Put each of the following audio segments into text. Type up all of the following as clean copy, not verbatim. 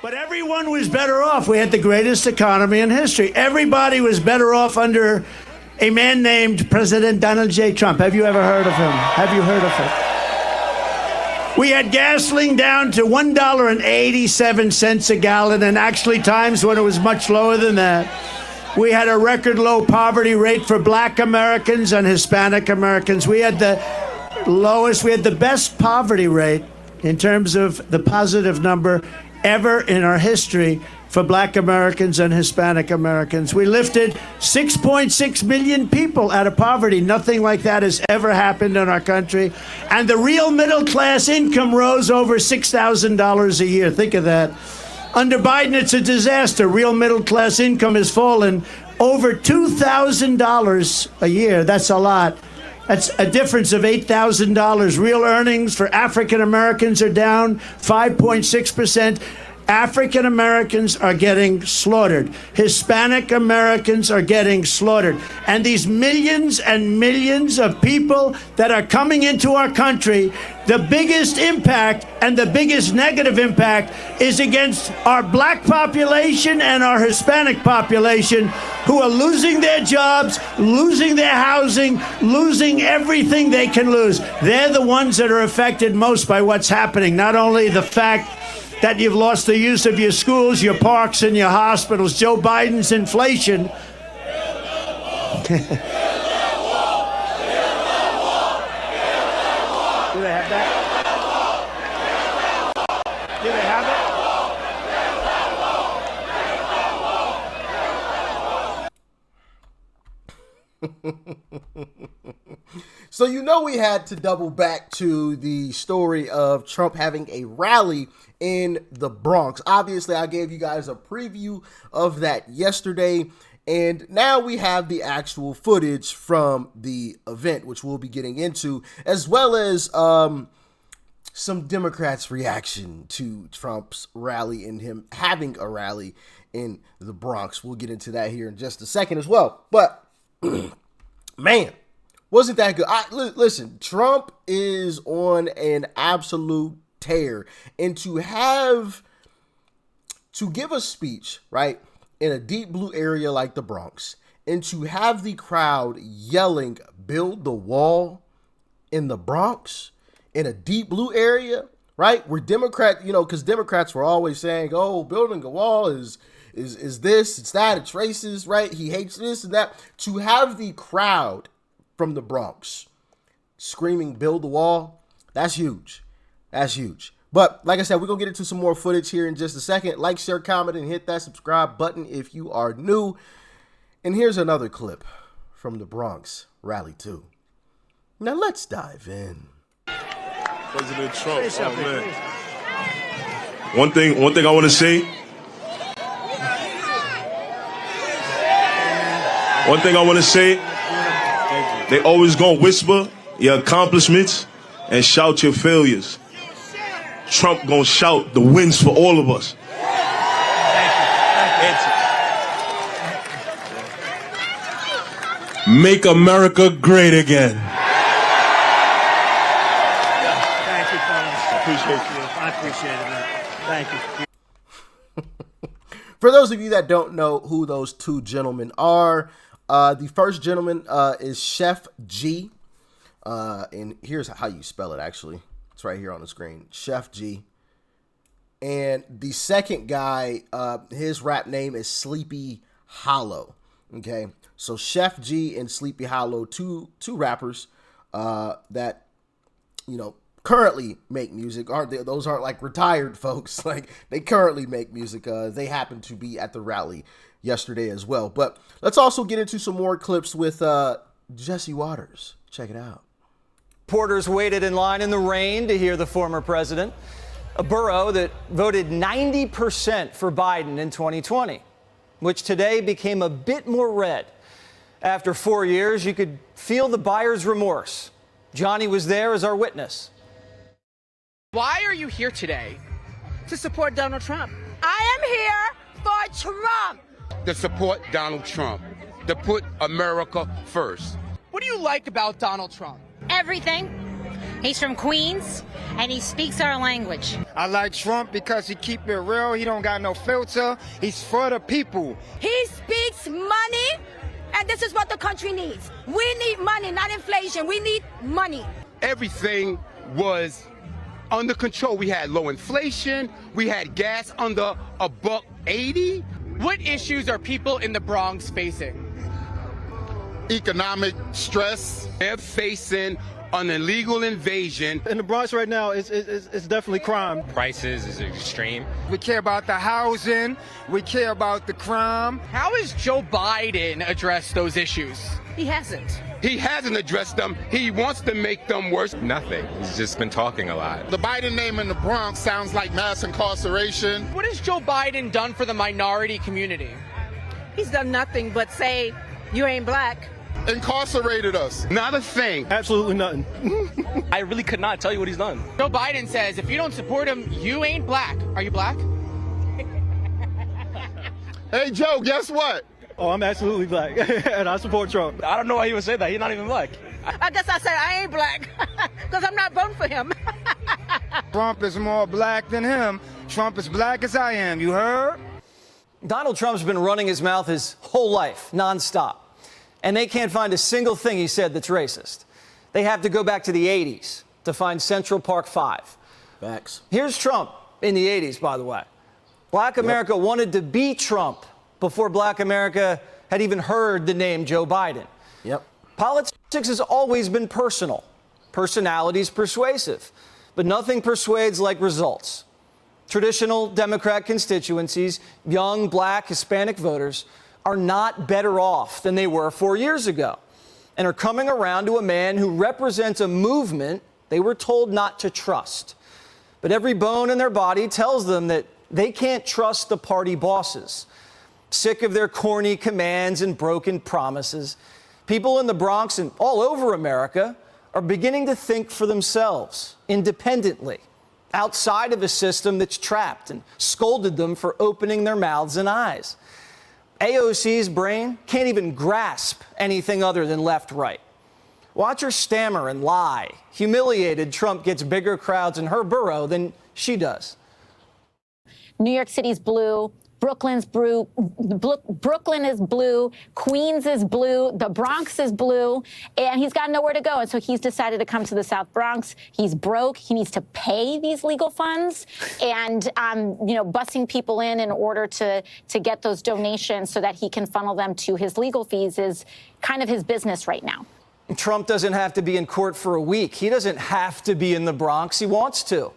But everyone was better off. We had the greatest economy in history. Everybody was better off under a man named President Donald J. Trump. Have you ever heard of him? Have you heard of him? We had gasoline down to $1.87 a gallon, and actually times when it was much lower than that. We had a record low poverty rate for black Americans and Hispanic Americans. We had the best poverty rate in terms of the positive number ever in our history for black Americans and Hispanic Americans. We lifted 6.6 million people out of poverty. Nothing like that has ever happened in our country. And the real middle class income rose over $6,000 a year. Think of that. Under Biden, it's a disaster. Real middle class income has fallen over $2,000 a year. That's a lot. That's a difference of $8,000. Real earnings for African Americans are down 5.6%. African Americans are getting slaughtered. Hispanic Americans are getting slaughtered. And these millions and millions of people that are coming into our country, the biggest impact and the biggest negative impact is against our black population and our Hispanic population, who are losing their jobs, losing their housing, losing everything they can lose. They're the ones that are affected most by what's happening. Not only the fact that you've lost the use of your schools, your parks, and your hospitals. Joe Biden's inflation. Do they have that? Do they have it? So you know we had to double back to the story of Trump having a rally in the Bronx. Obviously, I gave you guys a preview of that yesterday, and now we have the actual footage from the event, which we'll be getting into, as well as some Democrats' reaction to Trump's rally and him having a rally in the Bronx. We'll get into that here in just a second as well. But, man, wasn't that good? Listen, Trump is on an absolute tear, and to give a speech, right, in a deep blue area like the Bronx, and to have the crowd yelling, "Build the wall" in the Bronx, in a deep blue area, right, where because Democrats were always saying, oh, building a wall is this, it's that, it's racist, right? He hates this and that. To have the crowd from the Bronx screaming, "Build the wall," that's huge. That's huge. But like I said, we're going to get into some more footage here in just a second. Like, share, comment, and hit that subscribe button if you are new. And here's another clip from the Bronx Rally 2. Now let's dive in. President Trump, oh man. One thing I want to say. One thing I want to say. They always gonna whisper your accomplishments and shout your failures. Trump gonna shout the wins for all of us. Make America great again. Thank you, fellas. I appreciate it, man. Thank you. For those of you that don't know who those two gentlemen are, the first gentleman is Chef G. And here's how you spell it, actually. It's right here on the screen. Chef G. And the second guy, his rap name is Sleepy Hollow. Okay. So Chef G and Sleepy Hollow, two rappers that, currently make music. Those aren't like retired folks. Like, they currently make music. They happen to be at the rally yesterday as well. But let's also get into some more clips with Jesse Waters. Check it out. Reporters waited in line in the rain to hear the former president, a borough that voted 90% for Biden in 2020, which today became a bit more red. After 4 years, you could feel the buyer's remorse. Johnny was there as our witness. Why are you here today? To support Donald Trump. I am here for Trump. To support Donald Trump. To put America first. What do you like about Donald Trump? Everything. He's from Queens, and he speaks our language. I like Trump because he keep it real. He don't got no filter. He's for the people. He speaks money, and this is what the country needs. We need money, not inflation. We need money. Everything was under control. We had low inflation. We had gas under $1.80. What issues are people in the Bronx facing? Economic stress. They're facing an illegal invasion. In the Bronx right now, it's definitely crime. Prices is extreme. We care about the housing. We care about the crime. How has Joe Biden addressed those issues? He hasn't. He hasn't addressed them. He wants to make them worse. Nothing. He's just been talking a lot. The Biden name in the Bronx sounds like mass incarceration. What has Joe Biden done for the minority community? He's done nothing but say, you ain't black. Incarcerated us. Not a thing. Absolutely nothing. I really could not tell you what he's done. Joe Biden says, if you don't support him, you ain't black. Are you black? Hey, Joe, guess what? Oh, I'm absolutely black, and I support Trump. I don't know why he would say that. He's not even black. I guess I said I ain't black because I'm not voting for him. Trump is more black than him. Trump is black as I am. You heard? Donald Trump's been running his mouth his whole life, nonstop. And they can't find a single thing he said that's racist. They have to go back to the 80s to find Central Park 5. Facts. Here's Trump in the 80s, by the way. Black America wanted to be Trump before Black America had even heard the name Joe Biden. Yep. Politics has always been personal. Personality's persuasive. But nothing persuades like results. Traditional Democrat constituencies, young Black, Hispanic voters, are not better off than they were 4 years ago and are coming around to a man who represents a movement they were told not to trust. But every bone in their body tells them that they can't trust the party bosses. Sick of their corny commands and broken promises, people in the Bronx and all over America are beginning to think for themselves, independently, outside of a system that's trapped and scolded them for opening their mouths and eyes. AOC's brain can't even grasp anything other than left-right. Watch her stammer and lie. Humiliated, Trump gets bigger crowds in her borough than she does. New York City's blue. Brooklyn is blue, Queens is blue, the Bronx is blue, and he's got nowhere to go. And so he's decided to come to the South Bronx. He's broke. He needs to pay these legal funds and, busing people in order to get those donations so that he can funnel them to his legal fees is kind of his business right now. Trump doesn't have to be in court for a week. He doesn't have to be in the Bronx. He wants to.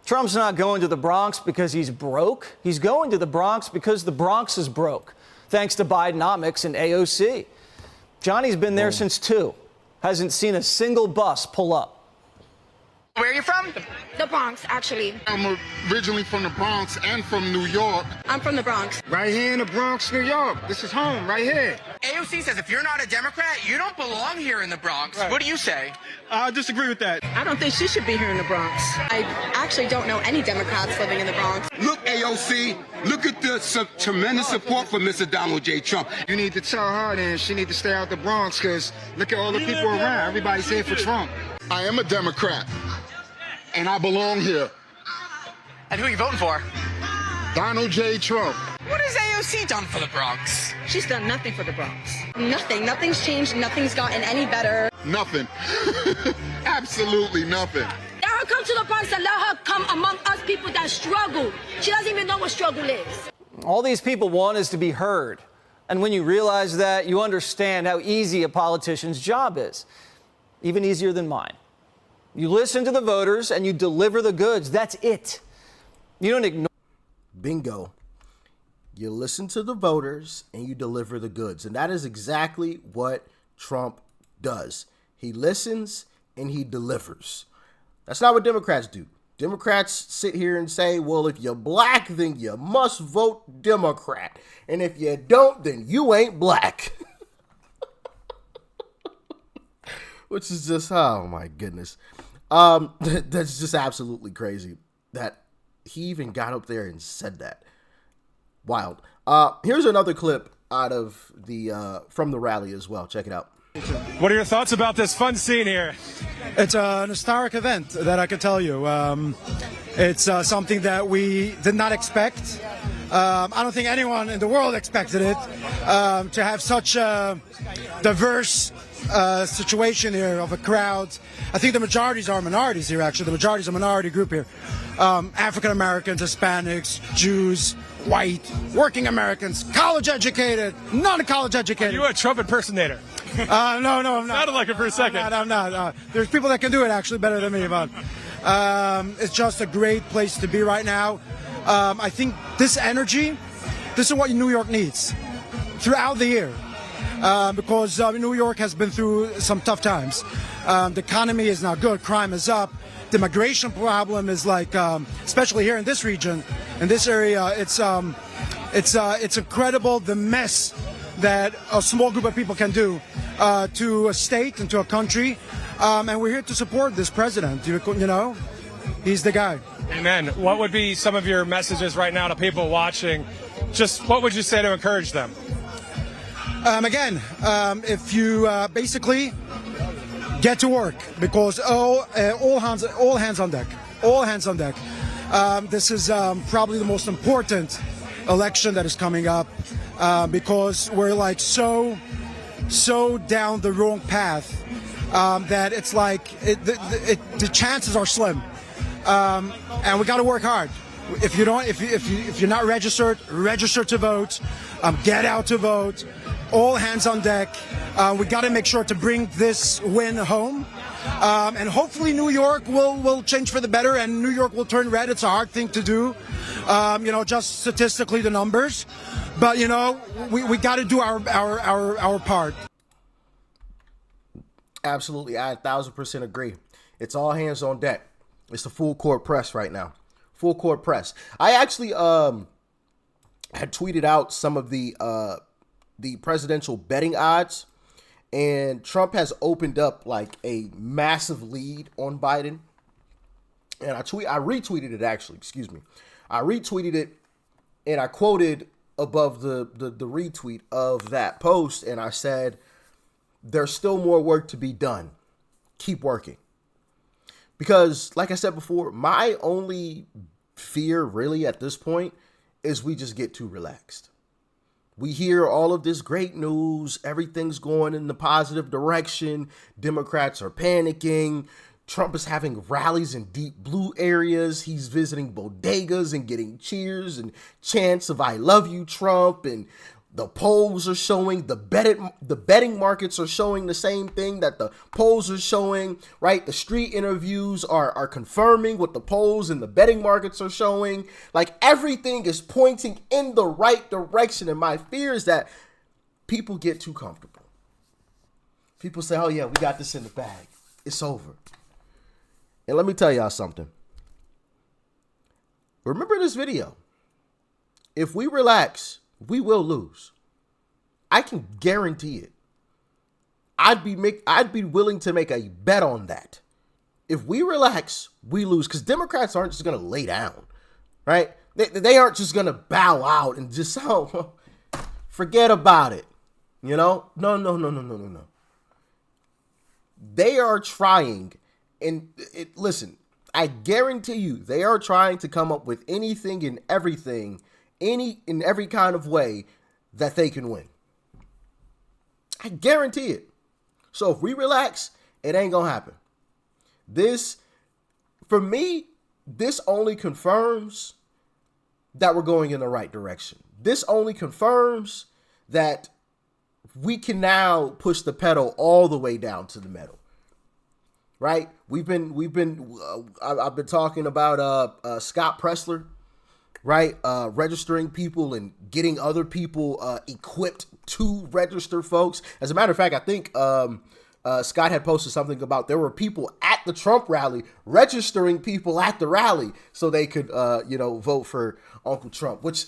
Trump's not going to the Bronx because he's broke. He's going to the Bronx because the Bronx is broke, thanks to Bidenomics and AOC. Johnny's been there since 2. Hasn't seen a single bus pull up. Where are you from? The Bronx, actually. I'm originally from the Bronx and from New York. I'm from the Bronx. Right here in the Bronx, New York. This is home, right here. AOC says if you're not a Democrat, you don't belong here in the Bronx. Right. What do you say? I disagree with that. I don't think she should be here in the Bronx. I actually don't know any Democrats living in the Bronx. Look, AOC, look at the tremendous support for Mr. Donald J. Trump. You need to tell her then she need to stay out the Bronx because look at all the people around. Everybody's here for Trump. I am a Democrat, and I belong here. And who are you voting for? Donald J. Trump. What has AOC done for the Bronx? She's done nothing for the Bronx. Nothing. Nothing's changed. Nothing's gotten any better. Nothing. Absolutely nothing. Let her come to the Bronx and let her come among us people that struggle. She doesn't even know what struggle is. All these people want is to be heard. And when you realize that, you understand how easy a politician's job is. Even easier than mine. You listen to the voters and you deliver the goods. That's it. You don't ignore. Bingo. You listen to the voters and you deliver the goods. And that is exactly what Trump does. He listens and he delivers. That's not what Democrats do. Democrats sit here and say, well, if you're black, then you must vote Democrat. And if you don't, then you ain't black. Which is just, oh my goodness. That's just absolutely crazy that he even got up there and said that. Wild. Here's another clip out of the from the rally as well. Check it out. What are your thoughts about this fun scene here? It's an historic event that I can tell you. It's something that we did not expect. I don't think anyone in the world expected it, to have such a diverse situation here of a crowd. I think the majorities are minorities here, actually. The majority is a minority group here. African Americans, Hispanics, Jews, white, working Americans, college educated, non-college educated. Are you a Trump impersonator? No, I'm not. Sounded like it for a second. I'm not. There's people that can do it actually better than me, but it's just a great place to be right now. I think this energy, this is what New York needs throughout the year, because New York has been through some tough times. The economy is not good. Crime is up. The migration problem is like, especially here in this region, in this area, it's incredible the mess that a small group of people can do to a state and to a country, and we're here to support this president. You know, he's the guy. Amen. What would be some of your messages right now to people watching? Just what would you say to encourage them? If you basically get to work, because all hands on deck. All hands on deck. This is probably the most important election that is coming up, because we're like so down the wrong path that it's like the chances are slim, and we got to work hard. If you're not registered, register to vote. Get out to vote. All hands on deck. We got to make sure to bring this win home, and hopefully New York will change for the better, and New York will turn red. It's a hard thing to do, just statistically the numbers, but we got to do our part. Absolutely, I 1,000% agree. It's all hands on deck. It's the full court press right now. Full court press. I actually had tweeted out some of the presidential betting odds, and Trump has opened up like a massive lead on Biden. And I retweeted it actually. Excuse me. I retweeted it, and I quoted above the retweet of that post, and I said, "There's still more work to be done. Keep working." Because, like I said before, my only fear really at this point is we just get too relaxed. We hear all of this great news. Everything's going in the positive direction. Democrats are panicking. Trump is having rallies in deep blue areas. He's visiting bodegas and getting cheers and chants of "I love you, Trump." And the polls are showing, the betting markets are showing the same thing that the polls are showing, right? The street interviews are confirming what the polls and the betting markets are showing. Like, everything is pointing in the right direction. And my fear is that people get too comfortable. People say, "Oh yeah, we got this in the bag. It's over." And let me tell y'all something. Remember this video. If we relax, we will lose. I can guarantee it. I'd be willing to make a bet on that. If we relax, we lose, because Democrats aren't just gonna lay down, right? They aren't just gonna bow out and just forget about it. No. They are trying, and listen, I guarantee you, they are trying to come up with anything and everything, in every kind of way that they can win. I guarantee it. So if we relax, it ain't gonna happen. This, for me, this only confirms that we're going in the right direction. This only confirms that we can now push the pedal all the way down to the metal. Right? I've been talking about Scott Presler, right? Registering people and getting other people equipped to register folks. As a matter of fact, I think Scott had posted something about there were people at the Trump rally registering people at the rally so they could, vote for Uncle Trump, which,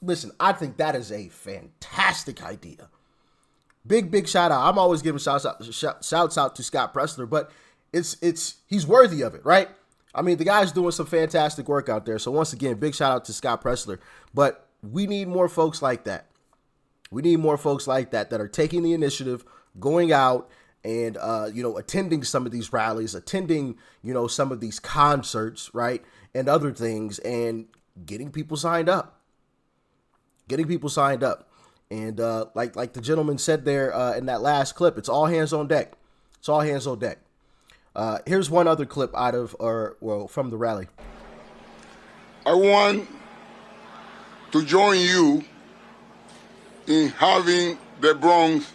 listen, I think that is a fantastic idea. Big shout out. I'm always giving shouts out to Scott Presler, but he's worthy of it, right? I mean, the guy's doing some fantastic work out there. So once again, big shout out to Scott Presler. But we need more folks like that. We need more folks like that are taking the initiative, going out and, attending some of these rallies, attending, some of these concerts, right, and other things, and getting people signed up. And like the gentleman said there in that last clip, it's all hands on deck. It's all hands on deck. Here's one other clip from the rally. I want to join you in having the Bronx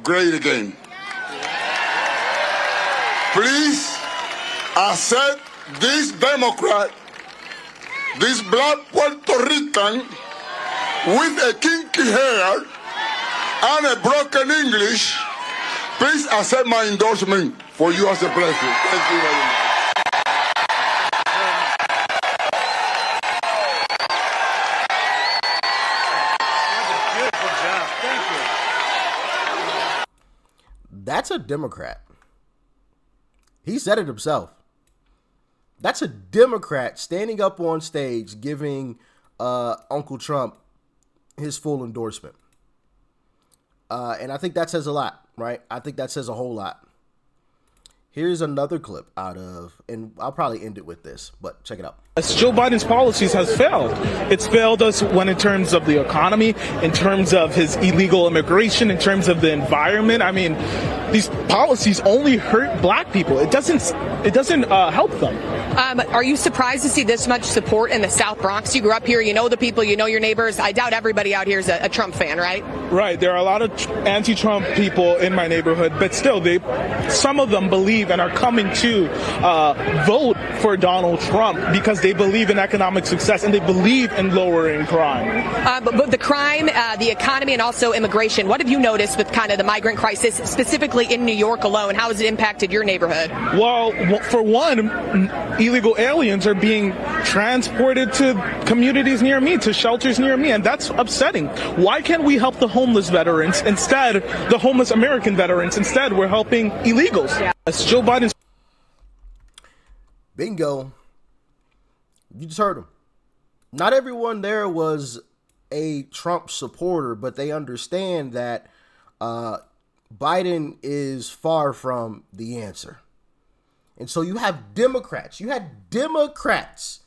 great again. Please accept this Democrat, this black Puerto Rican with a kinky hair and a broken English. Please accept my endorsement for you as a president. Thank you very much. That's a Democrat. He said it himself. That's a Democrat standing up on stage giving Uncle Trump his full endorsement. And I think that says a lot, right? I think that says a whole lot. Here's another clip and I'll probably end it with this, but check it out. Joe Biden's policies has failed. It's failed us in terms of the economy, in terms of his illegal immigration, in terms of the environment. I mean, these policies only hurt black people. It doesn't help them. Are you surprised to see this much support in the South Bronx? You grew up here, you know the people, you know your neighbors. I doubt everybody out here is a Trump fan, right? Right. There are a lot of anti-Trump people in my neighborhood, but still, some of them believe and are coming to vote for Donald Trump because they believe in economic success and they believe in lowering crime. But the crime, the economy, and also immigration, what have you noticed with kind of the migrant crisis, specifically in New York alone? How has it impacted your neighborhood? Well, for one, illegal aliens are being transported to communities near me, to shelters near me, and that's upsetting. Why can't we help the homeless veterans instead, the homeless American veterans? Instead, we're helping illegals. Yeah. Joe Biden's. Bingo. You just heard him. Not everyone there was a Trump supporter, but they understand that Biden is far from the answer. And so you have Democrats. You had Democrats.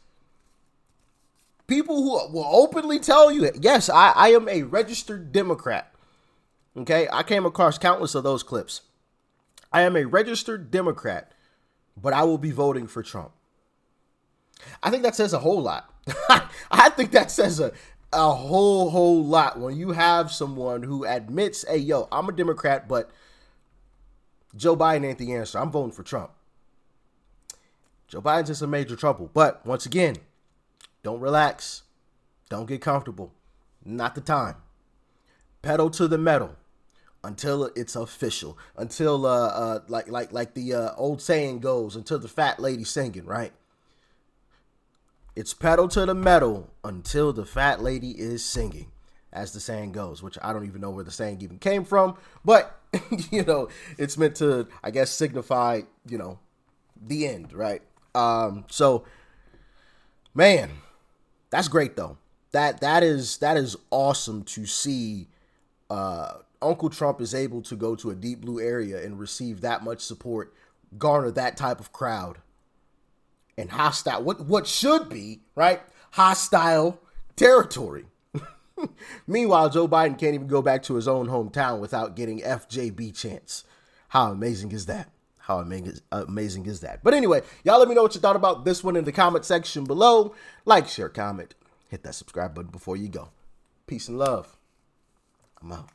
People who will openly tell you, yes, I am a registered Democrat. Okay? I came across countless of those clips. I am a registered Democrat, but I will be voting for Trump. I think that says a whole lot. I think that says a whole lot when you have someone who admits, hey, yo, I'm a Democrat, but Joe Biden ain't the answer. I'm voting for Trump. Joe Biden's in some major trouble. But once again, don't relax. Don't get comfortable. Not the time. Pedal to the metal until it's official. Until like the old saying goes, until the fat lady singing, right? It's pedal to the metal until the fat lady is singing, as the saying goes, which I don't even know where the saying even came from, but it's meant to, I guess, signify, the end, right? So, man, that's great though. That is awesome to see. Uncle Trump is able to go to a deep blue area and receive that much support, garner that type of crowd, and hostile, what should be, right, hostile territory. Meanwhile, Joe Biden can't even go back to his own hometown without getting FJB chants. How amazing is that? How amazing is that? But anyway, y'all let me know what you thought about this one in the comment section below. Like, share, comment, hit that subscribe button before you go. Peace and love. I'm out.